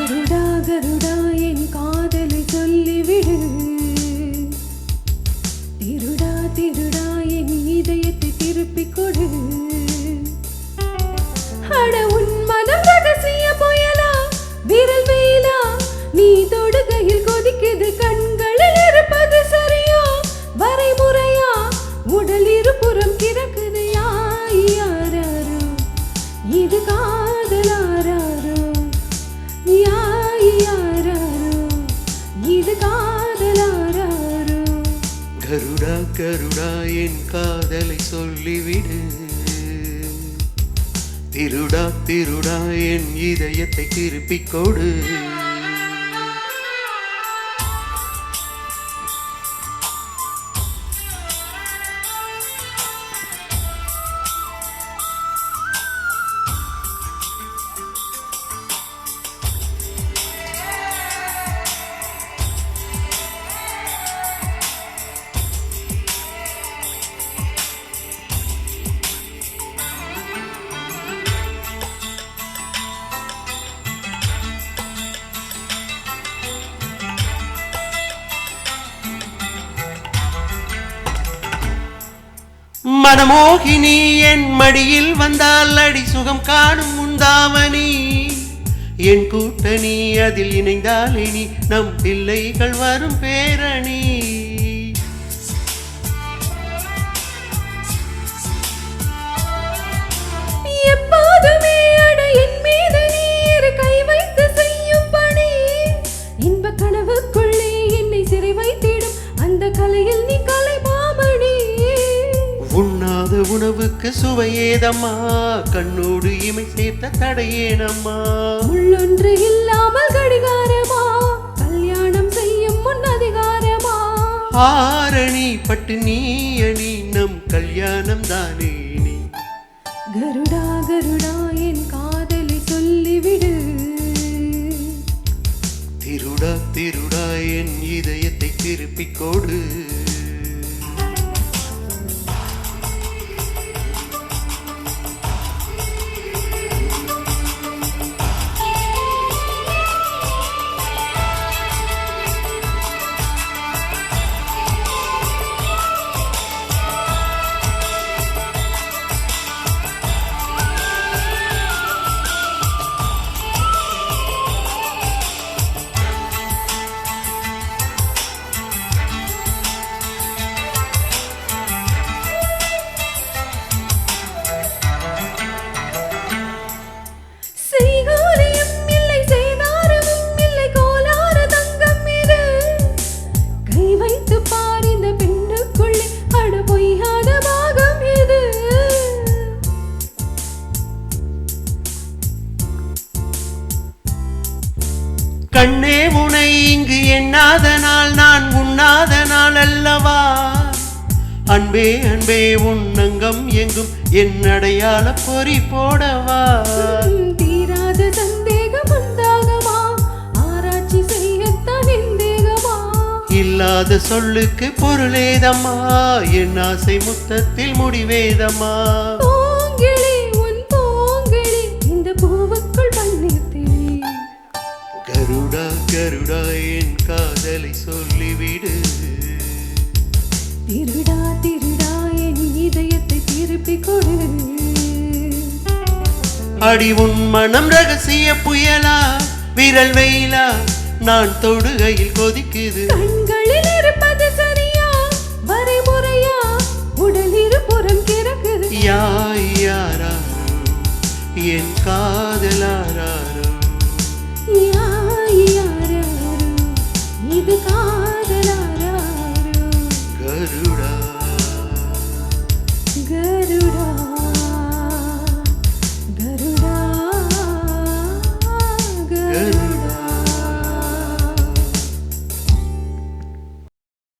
கருடா கருடா என் காதலை சொல்லிவிடு. திருடா திருடா என் இதயத்தை திருப்பிக் கொடு. அட உன் மனம் ரகசிய புயலா விரல் வெயிலா, நீ தொடுகையில் கொதிக்குது கண்களில் இருப்பது சரியா வரைமுறையா, உடல் இருபுறம் கிடக்குது யாரோ இது காதலாரோ யாரோ இது காதலாரோ. கருடா கருடா என் காதலை சொல்லிவிடு. திருடா திருடா என் இதயத்தை திருப்பிக் கொடு. மனமோகினி என் மடியில் வந்தால் அடி சுகம் காணும் உண்டாவனி, என் கூட்டணி அதில் இணைந்தால் இனி நம் பிள்ளைகள் வரும் பேரணி. எப்போதுமே அட என் மீது நீர் கை வைத்து செய்யும் பணி, இன்ப கனவுக்குள்ளே என்னை சிறை வைத்திடும் அந்த கலையில் நீ கலை மாமணி. உண்ணாத உணவுக்கு சுவையேதம்மா, கண்ணோடு இமை சேர்த்த தடையேனம்மா. உள்ளொன்று இல்லாமல் கடிகாரமா, கல்யாணம் செய்யும் முன் அதிகாரமா. ஆரணி பட்டு நீ அணி நம் கல்யாணம் தானே நீ. கருடா கருடா என் காதலை சொல்லிவிடு. திருடா திருடா என் இதயத்தை திருப்பிக் கொடு. கண்ணே உனை இங்கு எண்ணாத நாள் நான் உண்ணாத நாள் அல்லவா. அன்பே அன்பே உன்னங்கம் எங்கும் என் அடையாள பொறி போடவா. தீராத சந்தேகம் உண்டாகமா, ஆராய்ச்சி செய்யத்தான் எந்தேகமா. இல்லாத சொல்லுக்கு பொருளேதம்மா, என் ஆசை முத்தத்தில் முடிவேதம்மா. பூங்கிளி உன் பூங்கிளி இந்த பூவுக்குள் பண்ணித்தே. கருடா கருடா என் காதலை சொல்லிவிடு. திருடா திருடா என் இதயத்தை திருப்பிக் கொடு. அடி உன் மனம் ரகசிய புயலா விரல் வெயிலா, நான் தொடுகையில் கொதிக்குது கண்களில் இருப்பது சரியா வரைமுறையா, உடல் இருபுறம் கிடக்குது யாரோ என் காதலாரோ. யாரோ இது காதலாரோ. கருடா கருடா